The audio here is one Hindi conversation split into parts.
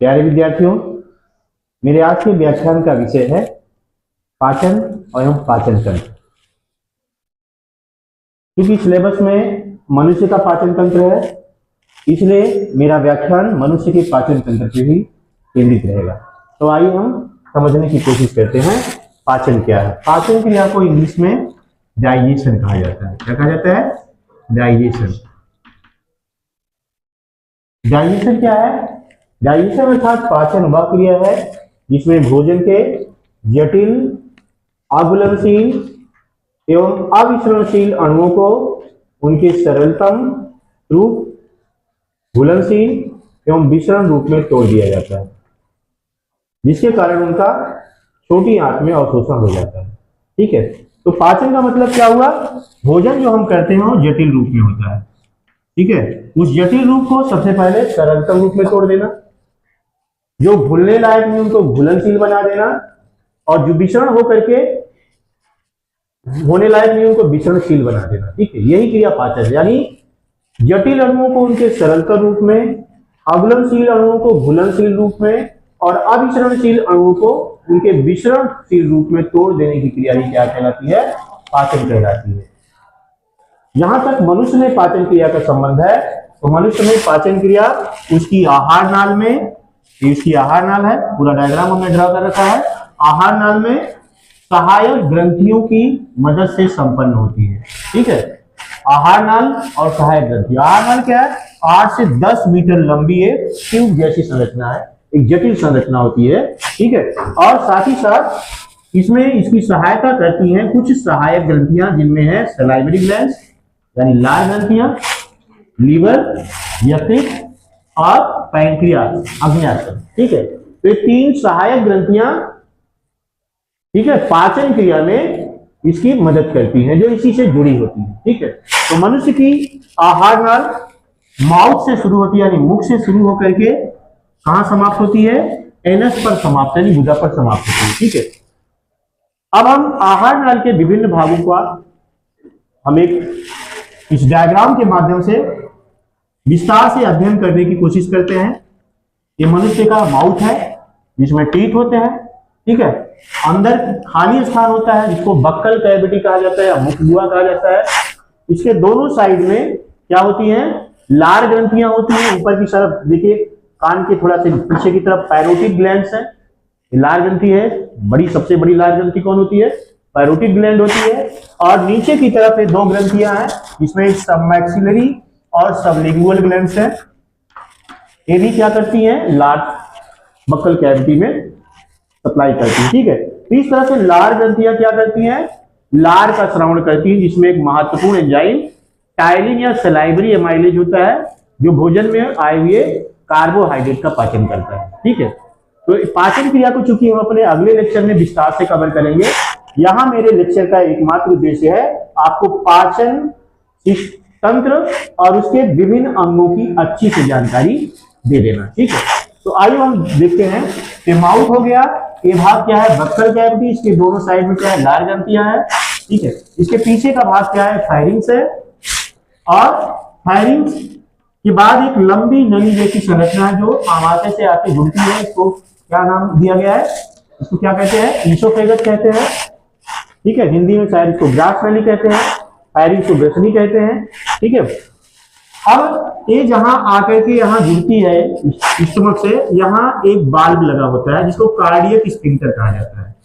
प्यारे विद्यार्थियों, मेरे आज के व्याख्यान का विषय है पाचन एवं पाचन तंत्र। क्योंकि सिलेबस में मनुष्य का पाचन तंत्र है, इसलिए मेरा व्याख्यान मनुष्य के पाचन तंत्र पे ही केंद्रित रहेगा। तो आइए हम समझने की कोशिश करते हैं पाचन क्या है। पाचन क्रिया को इंग्लिश में डाइजेशन कहा जाता है। क्या कहा जाता है? डाइजेशन। डाइजेशन क्या है? डाइजेशन अर्थात पाचन वह क्रिया है जिसमें भोजन के जटिल, अघुलनशील एवं अविसरणशील अणुओं को उनके सरलतम रूप, घुलनशील एवं विसरण रूप में तोड़ दिया जाता है, जिसके कारण उनका छोटी आंत में अवशोषण हो जाता है। ठीक है, तो पाचन का मतलब क्या हुआ? भोजन जो हम करते हैं वो जटिल रूप में होता है। ठीक है, उस जटिल रूप को सबसे पहले सरलतम रूप में तोड़ देना, जो घुलने लायक नहीं उनको घुलनशील बना देना, और जो विसरण होकर के होने लायक नहीं उनको विसरणशील बना देना। ठीक है, यही क्रिया पाचन है। यानी जटिल अणुओं को उनके सरलतम रूप में, अघुलनशील अणुओं को घुलनशील रूप में और अविसरणशील अणुओं को उनके विसरणशील रूप में तोड़ देने की क्रिया ही क्या कहलाती है? पाचन कहलाती है। यहां तक मनुष्य में पाचन क्रिया का संबंध है, तो मनुष्य में पाचन क्रिया उसकी आहार नाल में, इसकी आहार नाल है, पूरा डायग्राम हमने ड्रा कर रखा है। आहार नाल में सहायक ग्रंथियों की मदद से संपन्न होती है। ठीक है, आहार नाल और सहायक ग्रंथि। आहार नाल क्या है? 8 से 10 मीटर लंबी एक ट्यूब जैसी संरचना है, एक जटिल संरचना होती है। ठीक है, और साथ ही साथ इसमें इसकी सहायता करती हैं कुछ सहायक ग्रंथियां, जिनमें है सलाइवरी ग्लैंड्स यानी लार ग्रंथियां, लीवर, यकृत और पैंक्रियास, अग्न्याशय। ठीक है, तो ये 3 सहायक ग्रंथियां, ठीक है, पाचन क्रिया में इसकी मदद करती हैं, जो इसी से जुड़ी होती है। ठीक है, तो मनुष्य की आहार नाल माउथ से शुरू होती है, यानी मुख से शुरू होकर के कहां समाप्त होती है? एनस पर समाप्त, यानी गुदा पर समाप्त होती है। ठीक है, अब हम आहार नाल के विभिन्न भागों का हम एक इस डायग्राम के माध्यम से विस्तार से अध्ययन करने की कोशिश करते हैं। ये मनुष्य का माउथ है, जिसमें टीथ होते हैं। ठीक है, अंदर खाली स्थान होता है जिसको बक्कल कैविटी कहा जाता है या मुखगुआ कहा जाता है। इसके दोनों साइड में क्या होती हैं? लार ग्रंथियां होती हैं। ऊपर की तरफ देखिए, कान के थोड़ा से पीछे की तरफ पैरोटिड ग्लैंड्स है, लार ग्रंथि है। बड़ी, सबसे बड़ी लार ग्रंथि कौन होती है? पैरोटिड ग्लैंड होती है। और नीचे की तरफ 2 ग्रंथियां हैं, जिसमें सबमैक्सिलरी और सबलिंगुअल ग्लैंड्स हैं। ये भी क्या करती हैं? लार बक्कल कैविटी में सप्लाई करती है। ठीक है, तो इस तरह से लार ग्रंथियां क्या करती हैं? लार का श्रवण करती है, जिसमें एक महत्वपूर्ण एंजाइम टायलिन या सलाइवरी एमाइलेज होता है, जो भोजन में आए हुए कार्बोहाइड्रेट का पाचन करता है। ठीक है, तो पाचन क्रिया को चूंकि हम अपने अगले लेक्चर में विस्तार से कवर करेंगे, यहां मेरे लेक्चर का एकमात्र उद्देश्य है आपको पाचन तंत्र और उसके विभिन्न अंगों की अच्छी से जानकारी दे देना। ठीक है, तो आइए हम देखते हैं कि माउथ हो गया, ये भाग क्या है? Buccal cavity. इसके दोनों साइड में क्या है? लार ग्रंथियां है। ठीक है, इसके पीछे का भाग क्या है? फायरिंग्स है। और फायरिंग्स के बाद एक लंबी नली जैसी संरचना है, जो आमाशय से आके जुड़ती है। इसको क्या नाम दिया गया है? इसको क्या कहते हैं? ईसोफेगस कहते हैं। ठीक है, हिंदी में शायद इसको ग्रास नली कहते हैं, फायरिंग्स को ग्रसनी कहते हैं। ठीक है, अब ये जहां आकर के यहाँ जुड़ती है स्टमक से, यहाँ एक वाल्व लगा होता है जिसको कार्डियक स्फिंक्टर कहा जाता है।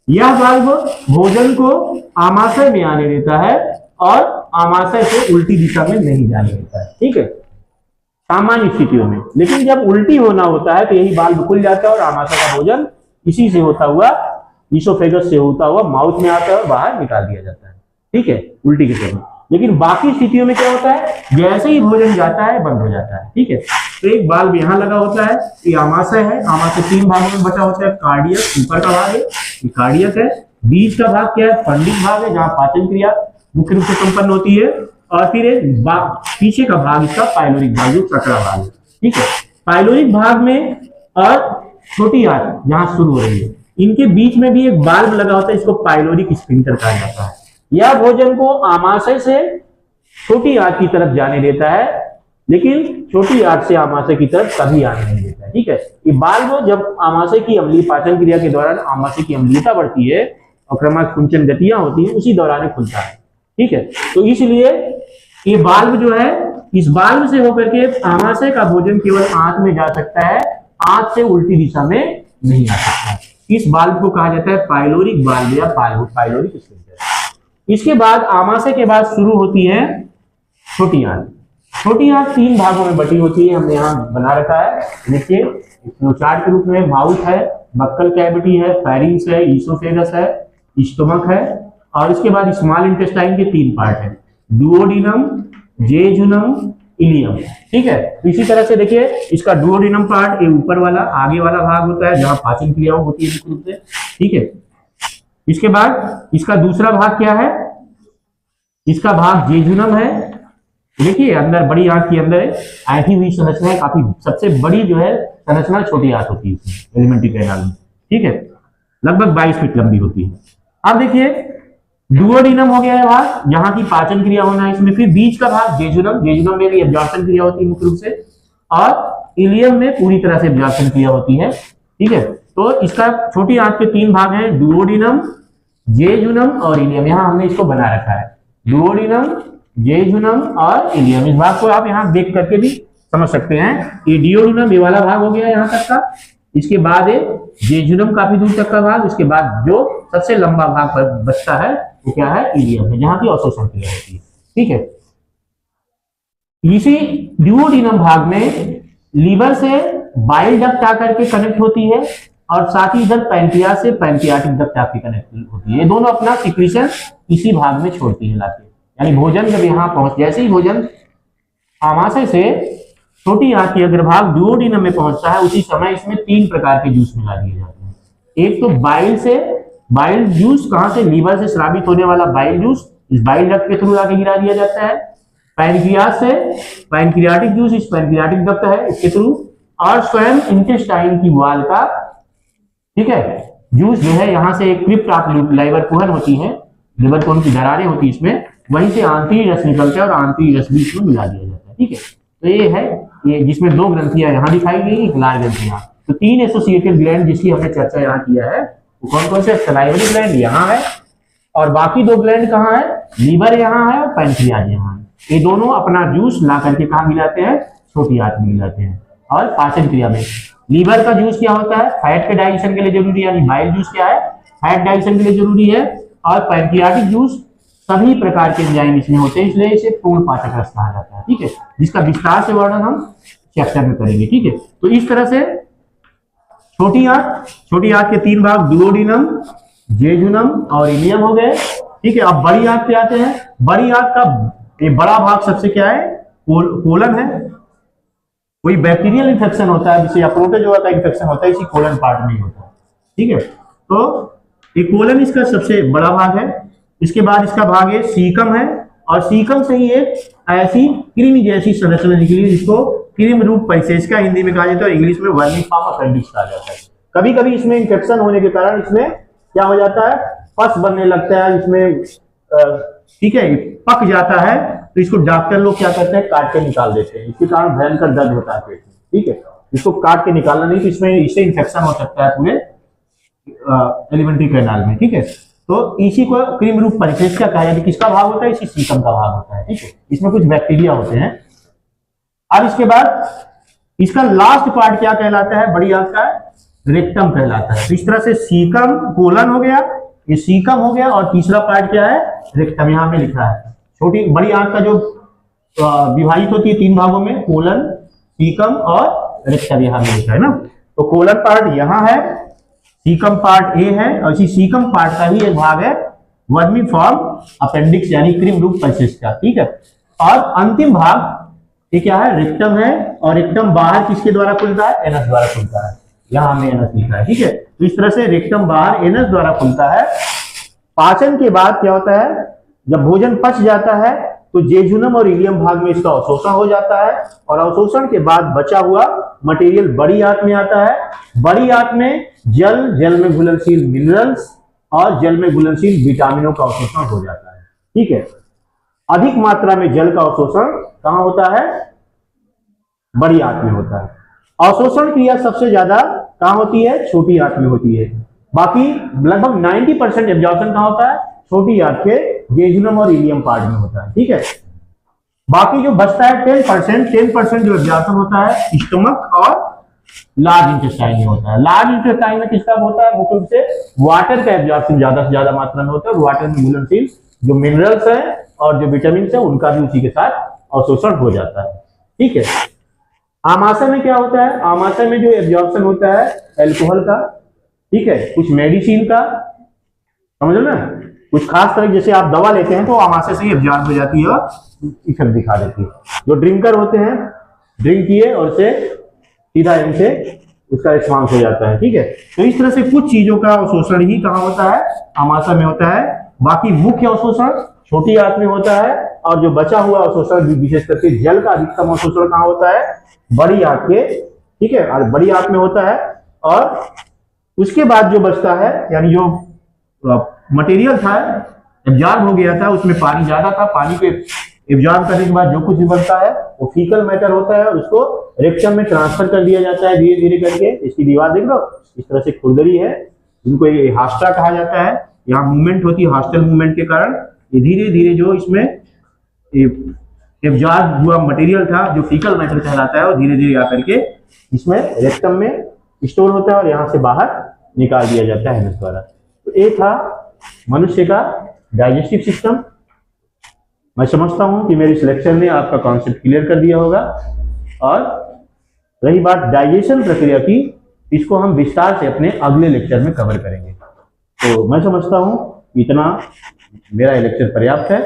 यह वाल्व भोजन को आमाशय में आने देता है और आमाशय से उल्टी दिशा में नहीं जाने देता है। ठीक है, सामान्य स्थितियों में। लेकिन जब उल्टी होना होता है तो यही वाल्व खुल जाता है और आमाशय का भोजन इसी से होता हुआ, ईसोफेगस से होता हुआ माउथ में आता है और बाहर निकाल दिया जाता है। ठीक है, उल्टी के समय। लेकिन बाकी स्थितियों में क्या होता है? जैसे ही भोजन जाता है बंद हो जाता है। ठीक है, तो एक वाल्व यहाँ लगा होता है, ये आमाशय है। आमाशय 3 भागों में बचा होता है। कार्डियक ऊपर का भाग है, ये कार्डियक है। बीच का भाग क्या है? फंडिंग भाग है, जहाँ पाचन क्रिया मुख्य रूप से संपन्न होती है। और फिर एक पीछे का भाग इसका पाइलोरिक भाग, जो चक्रा भाग है। ठीक है, पाइलोरिक भाग में और छोटी आंत जहां शुरू हो रही है, इनके बीच में भी एक वाल्व लगा होता है, इसको पाइलोरिक स्फिंक्टर कहा जाता है। यह भोजन को आमाशय से छोटी आंत की तरफ जाने देता है, लेकिन छोटी आंत से आमाशय की तरफ कभी आने नहीं देता है। है। ठीक है, ये वाल्व जब आमाशय की अम्लीय पाचन क्रिया के दौरान आमाशय की अम्लीयता बढ़ती है और क्रमशः गतियां होती है, उसी दौरान ये खुलता है। ठीक है, तो इसलिए ये वाल्व जो है, इस वाल्व से होकर के आमाशय का भोजन केवल आंत में जा सकता है, आंत से उल्टी दिशा में नहीं आ सकता। इस वाल्व को कहा जाता है पाइलोरिक वाल्व या पाइलोरिक स्फिंक्टर। इसके बाद आमाशय के बाद शुरू होती है छोटी आंत। छोटी आंत 3 भागों में बटी होती है, हमने यहाँ बना रखा है, देखिए फ्लोचार्ट के रूप में। माउथ है, बक्कल कैविटी है, फेरिंग्स है, ईसोफेगस है, स्टोमक है, और इसके बाद स्मॉल इंटेस्टाइन के 3 पार्ट है, डुओडिनम, जेजुनम, इलियम। ठीक है, इसी तरह से देखिए इसका डुओडिनम पार्ट ये ऊपर वाला आगे वाला भाग होता है जहां पाचन क्रियाएं होती है मुख्य रूप से। ठीक है, इसके बाद इसका दूसरा भाग क्या है, इसका भाग जेजुनम है। देखिए अंदर बड़ी आंत के अंदर ऐठी हुई संरचना है, काफी सबसे बड़ी जो है संरचना छोटी आंत होती है इसमें, एलिमेंट्री कैनाल में। ठीक है, लगभग 22 फीट लंबी होती है। अब देखिए डुओडिनम हो गया है भाग, यहाँ की पाचन क्रिया होना है इसमें। फिर बीच का भाग जेजुनम, जेजुनम में भी एब्जॉर्प्शन क्रिया होती है मुख्य रूप से, और इलियम में पूरी तरह से एब्जॉर्प्शन क्रिया होती है। ठीक है, तो इसका छोटी आंत के 3 भाग हैं, डुओडिनम, जेजुनम और इलियम। यहाँ हमने इसको बना रखा है, डुओडिनम, जेजुनम और इलियम। इस भाग को आप यहाँ देख करके भी समझ सकते हैं। ये डुओडिनम ये वाला भाग हो गया यहाँ तक का, इसके बाद जेजुनम काफी दूर तक का भाग, उसके बाद जो सबसे लंबा भाग पर बचता है वो क्या है, इलियम है, जहां की अवशोषण क्रिया होती है। ठीक है, इसी डुओडिनम भाग में लीवर से बाइल डक्ट आकर के कनेक्ट होती है, और साथ ही इधर पैंक्रियास से पैंक्रियाटिक डक्ट आकर कनेक्ट होती है। ये दोनों अपना सिक्रीशन इसी भाग में छोड़ती है लाके, यानी भोजन जब यहाँ पहुंच, जैसे ही भोजन आमाशय से छोटी आंत के अग्रभाग डुओडिनम में पहुंचता है, उसी समय इसमें 3 प्रकार के जूस मिला दिए जाते हैं। एक तो बाइल से, बाइल जूस कहां से, लीवर से स्रावित होने वाला बाइल जूस इस बाइल डक्ट के थ्रू आके गिरा दिया जाता है। पैनक्रियास से पैनक्रियाटिक जूस इस पैनक्रियाटिक डक्ट है इसके थ्रू, और स्वयं इंटेस्टाइन की वॉल का, ठीक है, जूस जो है यहाँ से एक क्रिप्ट ऑफ लीवर कुहन होती है, लीवर कोन की दरारें होती है इसमें, वहीं से आंतरिक रस निकलता है और आंतरिक रस भी इसमें मिला दिया जाता है। ठीक है, तो ये है ये जिसमें 2 ग्रंथियां यहाँ दिखाई गई, एक लाल ग्रंथियां। तो 3 एसोसिएटेड ग्लैंड जिसकी हमने चर्चा यहाँ किया है, वो कौन कौन से, सलाइवरी ग्लैंड यहाँ है, और बाकी 2 ग्लैंड कहाँ है, लीवर यहाँ है और पैनक्रियाज यहाँ है। ये दोनों अपना जूस ला करके कहाँ मिलाते हैं, छोटी आंत में मिलाते हैं। और पाचन क्रिया में लीवर का जूस क्या होता है, फैट के डाइजेशन के लिए जरूरी है, यानी बाइल जूस क्या है, फैट डाइजेशन के लिए जरूरी है, और पैनक्रियाटिक जूस सभी प्रकार के एंजाइम इसमें होते हैं, इसलिए इसे पूर्ण पाचक रस कहा जाता है। ठीक है, जिसका विस्तार से वर्णन हम चैप्टर में करेंगे। ठीक है, तो इस तरह से छोटी आंत के 3 भाग डुओडिनम, जेजुनम और इलियम हो गए। ठीक है, अब बड़ी आंत पे आते हैं। बड़ी आंत का ये बड़ा भाग सबसे क्या है, कोलन है। कोई बैक्टीरियल इन्फेक्शन होता है, जिसे अप्रोटेज होता है, इन्फेक्शन होता है, इसी कोलन पार्ट में होता है। ठीक है, तो ये कोलन इसका सबसे बड़ा भाग है। इसके बाद इसका भाग है सीकम है, और सीकम से ही एक ऐसी क्रीमी जैसी संरचना निकली जिसको क्रीम रूप पैसेज का हिंदी में कहा जाता है, इंग्लिश में वर्मिफॉर्म अपेंडिक्स कहा जाता है। कभी कभी इसमें इन्फेक्शन होने के कारण इसमें क्या हो जाता है, पस बनने लगता है इसमें, ठीक है, पक जाता है, तो इसको डॉक्टर लोग क्या करते हैं, काट के निकाल देते हैं। इसके कारण भयंकर दर्द होता है पेट में। ठीक है, इसको काट के निकालना नहीं, तो इसमें इससे इन्फेक्शन हो सकता है पूरे एलिमेंट्री कैनाल में। ठीक है, तो इसी को क्रीम रूप परिसेच क्या कहा जाता है, किसका भाग होता है, इसी सीकम का भाग होता है। ठीक है, इसमें कुछ बैक्टीरिया होते हैं। अब इसके बाद इसका लास्ट पार्ट क्या कहलाता है, बड़ी आंत का, रेक्टम कहलाता है। तो इस तरह से सीकम, कोलन हो गया, ये सीकम हो गया, और तीसरा पार्ट क्या है, रेक्टम, यहाँ पे लिखा है। छोटी बड़ी आंत का जो विभाजित होती है 3 भागों में, कोलन, सीकम और रेक्टम, यहाँ पे लिखा है ना। तो कोलन पार्ट यहाँ है, सीकम पार्ट ए है, और इसी सीकम पार्ट का ही एक भाग है वर्मिफॉर्म अपेंडिक्स, यानी क्रीम रूप पैसेज का। ठीक है, और अंतिम भाग ये क्या है, रेक्टम है, और रेक्टम बाहर किसके द्वारा खुलता है, एनस द्वारा खुलता है। यहाँ हमने एनस लिखा है। ठीक है, तो इस तरह से रेक्टम बाहर एनस द्वारा खुलता है। पाचन के बाद क्या होता है, जब भोजन पच जाता है तो जेजुनम और इलियम भाग में इसका अवशोषण हो जाता है, और अवशोषण के बाद बचा हुआ मटेरियल बड़ी आंत में आता है। बड़ी आंत में जल में घुलनशील मिनरल्स और जल में घुलनशील विटामिनों का अवशोषण हो जाता है। ठीक है, अधिक मात्रा में जल का अवशोषण कहां होता है, बड़ी आंत में होता है। अवशोषण क्रिया सबसे ज्यादा कहाँ होती है? छोटी आंत में होती है। बाकी लगभग 90% एब्जॉर्प्शन कहाँ होता है? छोटी आंत के जेजुनम और इलियम पार्ट में होता है। ठीक है, बाकी जो बचता है 10% जो एब्जॉर्प्शन होता है स्टमक और लार्ज इंटेस्टाइन में होता है। लार्ज इंटेस्टाइन में किसका होता है? मुख्य रूप से वाटर का एब्जॉर्प्शन ज्यादा से ज्यादा मात्रा में होता है, और वाटर में घुलनशील जो मिनरल्स है और जो विटामिन है उनका भी उसी के साथ अवशोषण हो जाता है। ठीक है, आमाशय में क्या होता है? आमाशय में जो एब्जॉर्प्शन होता है अल्कोहल का, ठीक है, कुछ मेडिसिन का, समझ लो ना, कुछ खास तरह जैसे आप दवा लेते हैं तो आमाशय से ही एब्जॉर्ब हो जाती है और इफेक्ट दिखा देती है। जो ड्रिंकर होते हैं, ड्रिंक किए और से सीधा इनसे उसका रिस्पॉन्स हो जाता है। ठीक है, तो इस तरह से कुछ चीजों का अवशोषण ही कहाँ होता है? आमाशय में होता है। बाकी मुख्य अवशोषण छोटी आंत में होता है, और जो बचा हुआ अवशोषण विशेष करके जल का अधिकतम अवशोषण कहाँ होता है? बड़ी आंत के, ठीक है, और बड़ी आंत में होता है। और उसके बाद जो बचता है, यानी जो मटेरियल था एब्जॉर्ब हो गया था, उसमें पानी ज्यादा था, पानी के एब्जॉर्ब करने के बाद जो कुछ भी बनता है वो फीकल मैटर होता है, और उसको रेक्टम में ट्रांसफर कर दिया जाता है धीरे धीरे करके। इसकी दीवार देख लो, इस तरह से खुरदरी है, जिनको हास्टा कहा जाता है। यहाँ मूवमेंट होती है, हॉस्टल मूवमेंट के कारण ये धीरे धीरे जो इसमें एब्जॉर्ब हुआ मटेरियल था जो फीकल मैटर कहलाता है, वो धीरे धीरे आकर के इसमें रेक्टम में स्टोर होता है और यहाँ से बाहर निकाल दिया जाता है एनएस द्वारा। तो ये था मनुष्य का डाइजेस्टिव सिस्टम। मैं समझता हूं कि मेरी सिलेक्शन ने आपका कॉन्सेप्ट क्लियर कर दिया होगा। और रही बात डाइजेशन प्रक्रिया की, इसको हम विस्तार से अपने अगले लेक्चर में कवर करेंगे। तो मैं समझता हूं इतना मेरा लेक्चर पर्याप्त है।